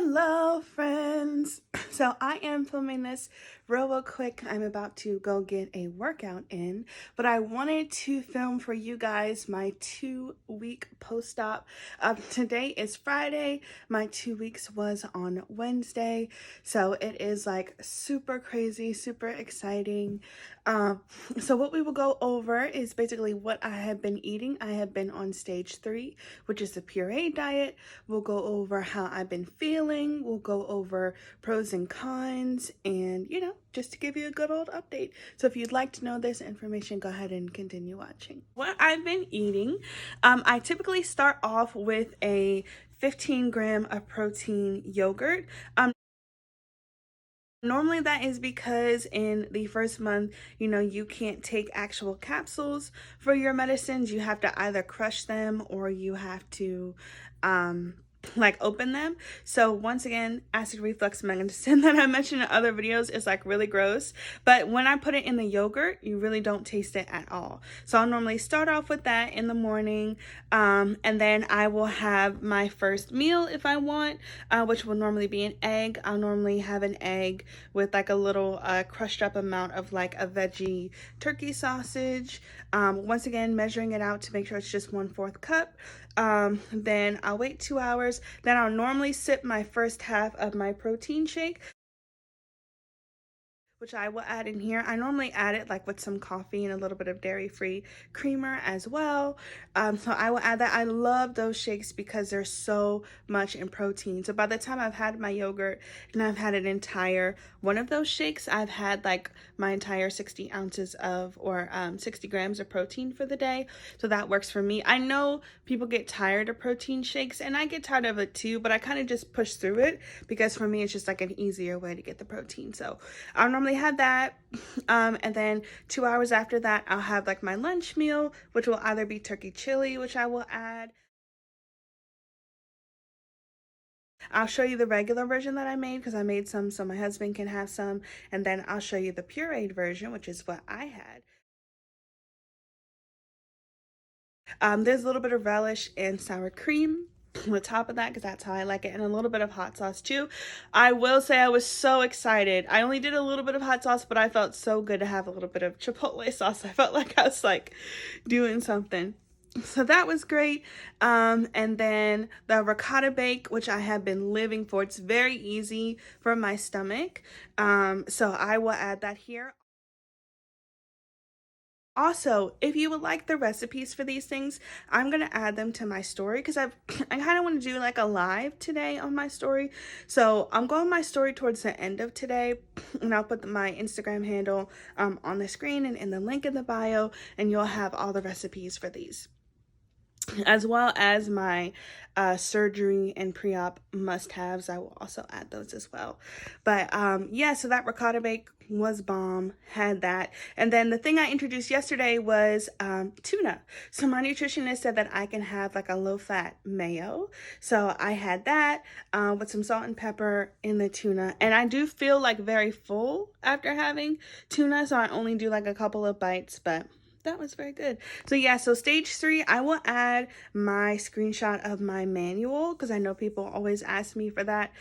Hello friends. So I am filming this real quick. I'm about to go get a workout in, but I wanted to film for you guys my 2-week post-op. Today is Friday. My 2 weeks was on Wednesday, so it is like super crazy, super exciting. So what we will go over is basically what I have been eating. I have been on stage 3, which is the puree diet. We'll go over how I've been feeling. We'll go over pros and cons, and just to give you a good old update. So if you'd like to know this information, go ahead and continue watching. What I've been eating, I typically start off with a 15 gram of protein yogurt. Normally that is because in the first month, you can't take actual capsules for your medicines. You have to either crush them or you have to like open them. So once again, acid reflux medicine that I mentioned in other videos is like really gross, but when I put it in the yogurt, you really don't taste it at all. So I'll normally start off with that in the morning, and then I will have my first meal if I want, which will normally be an egg. I'll normally have an egg with like a little crushed up amount of like a veggie turkey sausage. Once again, measuring it out to make sure it's just 1/4 cup. Then I'll wait 2 hours. Then I'll normally sip my first half of my protein shake, which I will add in here. I normally add it like with some coffee and a little bit of dairy-free creamer as well. So I will add that. I love those shakes because they're so much in protein. So by the time I've had my yogurt and I've had an entire one of those shakes, I've had like my entire 60 ounces of, or 60 grams of protein for the day. So that works for me. I know people get tired of protein shakes, and I get tired of it too, but I kind of just push through it because for me, it's just like an easier way to get the protein. So I'll normally have that, and then 2 hours after that I'll have like my lunch meal, which will either be turkey chili, which I will add. I'll show you the regular version that I made because I made some so my husband can have some, and then I'll show you the pureed version, which is what I had. There's a little bit of relish and sour cream on the top of that because that's how I like it, and a little bit of hot sauce too. I will say I was so excited. I only did a little bit of hot sauce, but I felt so good to have a little bit of chipotle sauce. I felt like I was like doing something. So that was great. And then the ricotta bake, which I have been living for. It's very easy for my stomach. So I will add that here. Also, if you would like the recipes for these things, I'm going to add them to my story because I kind of want to do like a live today on my story. So I'm going my story towards the end of today, and I'll put my Instagram handle on the screen and in the link in the bio, and you'll have all the recipes for these, as well as my surgery and pre-op must-haves. I will also add those as well. But yeah, so that ricotta bake was bomb. Had that. And then the thing I introduced yesterday was tuna. So my nutritionist said that I can have like a low-fat mayo. So I had that with some salt and pepper in the tuna. And I do feel like very full after having tuna, so I only do like a couple of bites, but that was very good. So yeah, so stage 3, I will add my screenshot of my manual because I know people always ask me for that.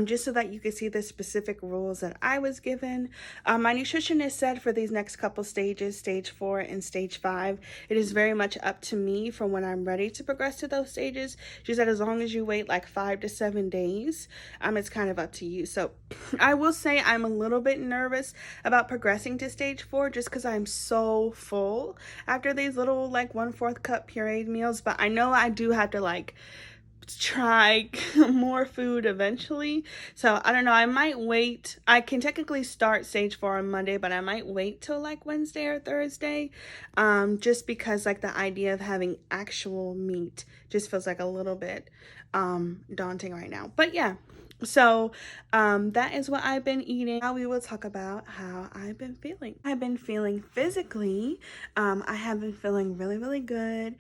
Just so that you can see the specific rules that I was given. My nutritionist said for these next couple stages, stage 4 and stage 5, it is very much up to me for when I'm ready to progress to those stages. She said as long as you wait like 5 to 7 days, it's kind of up to you. So I will say I'm a little bit nervous about progressing to stage 4 just because I'm so full after these little like 1/4 cup pureed meals, but I know I do have to like try more food eventually. So I don't know, I might wait. I can technically start stage 4 on Monday, but I might wait till like Wednesday or Thursday, just because like the idea of having actual meat just feels like a little bit daunting right now. But yeah, so that is what I've been eating. Now we will talk about how I've been feeling. I've been feeling physically. I have been feeling really good.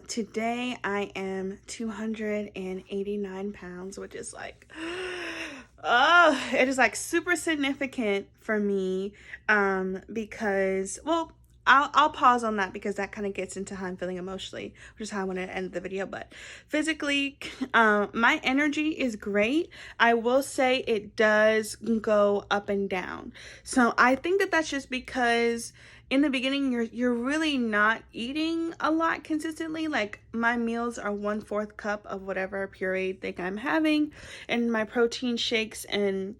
Today I am 289 pounds, which is like Oh, it is like super significant for me, because, well, I'll pause on that because that kind of gets into how I'm feeling emotionally, which is how I want to end the video. But physically, my energy is great. I will say it does go up and down. So I think that that's just because in the beginning you're really not eating a lot consistently. Like my meals are 1/4 cup of whatever pureed thing I'm having, and my protein shakes, and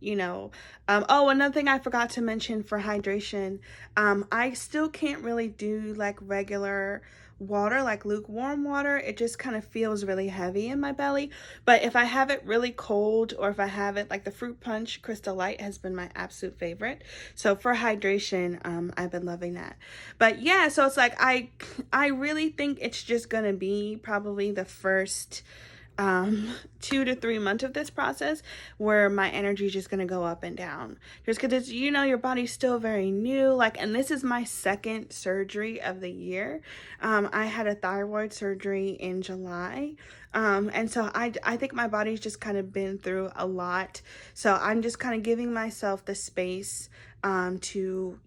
oh, another thing I forgot to mention for hydration, I still can't really do like regular water, like lukewarm water. It just kind of feels really heavy in my belly. But if I have it really cold, or if I have it like the fruit punch Crystal Light has been my absolute favorite. So for hydration, I've been loving that. But yeah, so it's like I really think it's just gonna be probably the first 2 to 3 months of this process where my energy is just going to go up and down, just because it's, your body's still very new. Like, and this is my second surgery of the year. I had a thyroid surgery in July, and so I think my body's just kind of been through a lot, so I'm just kind of giving myself the space to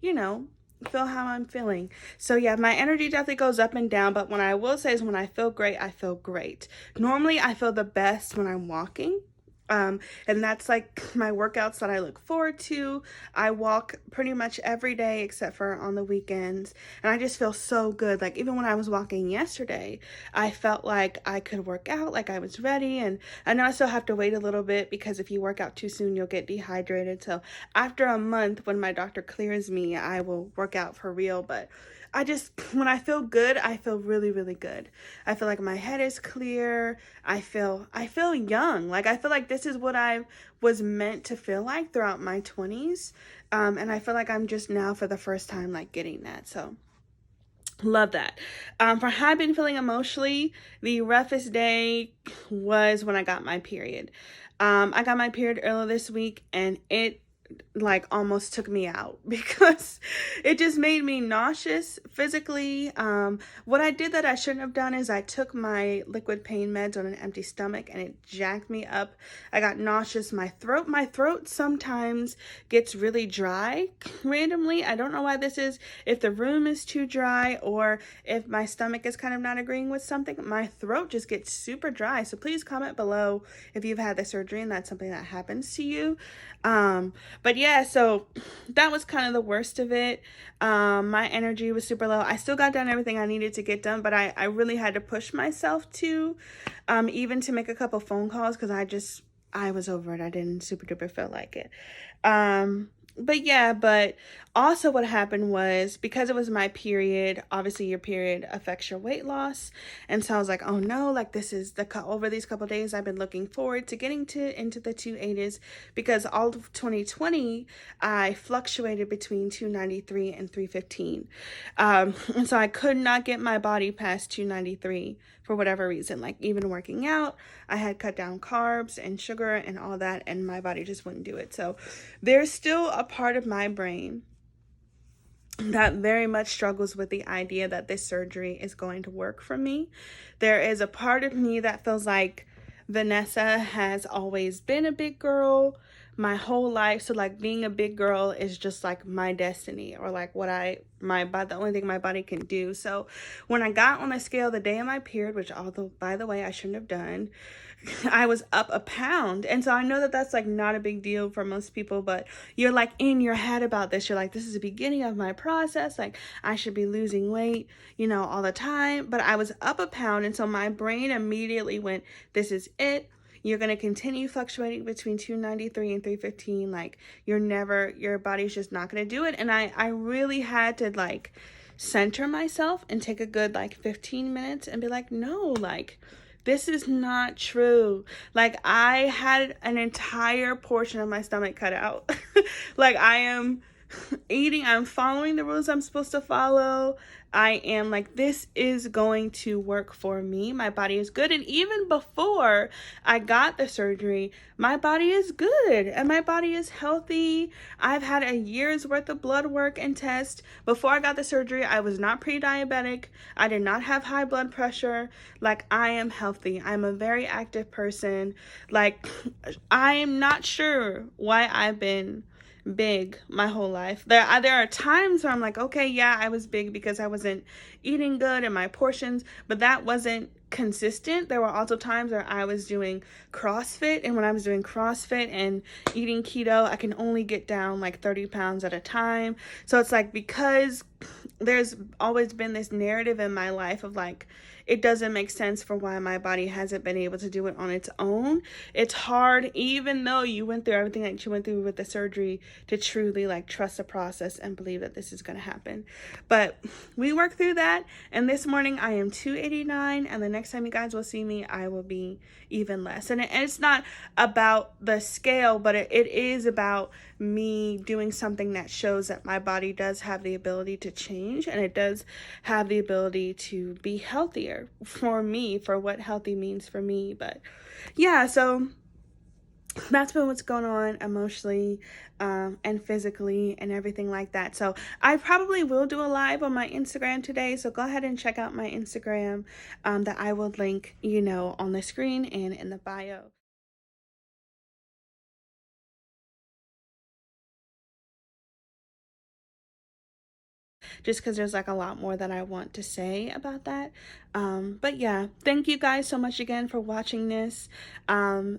feel how I'm feeling. So yeah, my energy definitely goes up and down, but what I will say is when I feel great, I feel great. Normally I feel the best when I'm walking. And that's like my workouts that I look forward to. I walk pretty much every day except for on the weekends, and I just feel so good. Like even when I was walking yesterday, I felt like I could work out, like I was ready. And I know I still have to wait a little bit because if you work out too soon, you'll get dehydrated. So after a month, when my doctor clears me, I will work out for real. But when I feel good, I feel really, really good. I feel like my head is clear. I feel young. Like I feel like this is what I was meant to feel like throughout my 20s. And I feel like I'm just now for the first time like getting that. So love that. For how I've been feeling emotionally, the roughest day was when I got my period. I got my period earlier this week, and it like almost took me out because it just made me nauseous physically. What I did that I shouldn't have done is I took my liquid pain meds on an empty stomach, and it jacked me up. I got nauseous. My throat sometimes gets really dry randomly. I don't know why this is, if the room is too dry or if my stomach is kind of not agreeing with something. My throat just gets super dry. So please comment below if you've had the surgery and that's something that happens to you. But yeah, so that was kind of the worst of it. My energy was super low. I still got done everything I needed to get done, but I really had to push myself to, even to make a couple phone calls, because I was over it. I didn't super duper feel like it. But yeah, but also what happened was, because it was my period, obviously your period affects your weight loss. And so I was like, oh no, like this is over these couple days, I've been looking forward to getting into the 280s, because all of 2020, I fluctuated between 293 and 315. And so I could not get my body past 293 for whatever reason. Like even working out, I had cut down carbs and sugar and all that, and my body just wouldn't do it. So there's still a part of my brain that very much struggles with the idea that this surgery is going to work for me. There is a part of me that feels like Vanessa has always been a big girl my whole life, so like being a big girl is just like my destiny, or like the only thing my body can do. So when I got on a scale the day of my period, which although by the way I shouldn't have done, I was up a pound. And so I know that that's like not a big deal for most people, but you're like in your head about this. You're like, this is the beginning of my process. Like I should be losing weight, all the time. But I was up a pound. And so my brain immediately went, this is it. You're going to continue fluctuating between 293 and 315. Like your body's just not going to do it. And I really had to like center myself and take a good like 15 minutes and be like, no, like this is not true. Like I had an entire portion of my stomach cut out. Like I am eating, I'm following the rules I'm supposed to follow. I am like, this is going to work for me. My body is good. And even before I got the surgery, my body is good and my body is healthy. I've had a year's worth of blood work and tests. Before I got the surgery, I was not pre-diabetic. I did not have high blood pressure. Like, I am healthy. I'm a very active person. Like, I am not sure why I've been big my whole life. There are times where I'm like, okay, yeah, I was big because I wasn't eating good and my portions, but that wasn't consistent. There were also times where I was doing CrossFit, and when I was doing CrossFit and eating keto, I can only get down like 30 pounds at a time. So it's like, because there's always been this narrative in my life of like, it doesn't make sense for why my body hasn't been able to do it on its own. It's hard, even though you went through everything that you went through with the surgery, to truly like trust the process and believe that this is going to happen. But we worked through that, and this morning I am 289, and the next time you guys will see me, I will be even less. And it's not about the scale, but it is about me doing something that shows that my body does have the ability to change, and it does have the ability to be healthier for me, for what healthy means for me. But yeah, so that's been what's going on emotionally and physically and everything like that. So I probably will do a live on my Instagram today, so go ahead and check out my Instagram that I will link, on the screen and in the bio. Just because there's like a lot more that I want to say about that. But yeah, thank you guys so much again for watching this.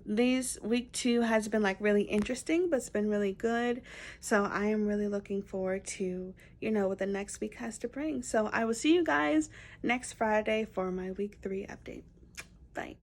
These week 2 has been like really interesting, but it's been really good. So I am really looking forward to, what the next week has to bring. So I will see you guys next Friday for my week 3 update. Bye.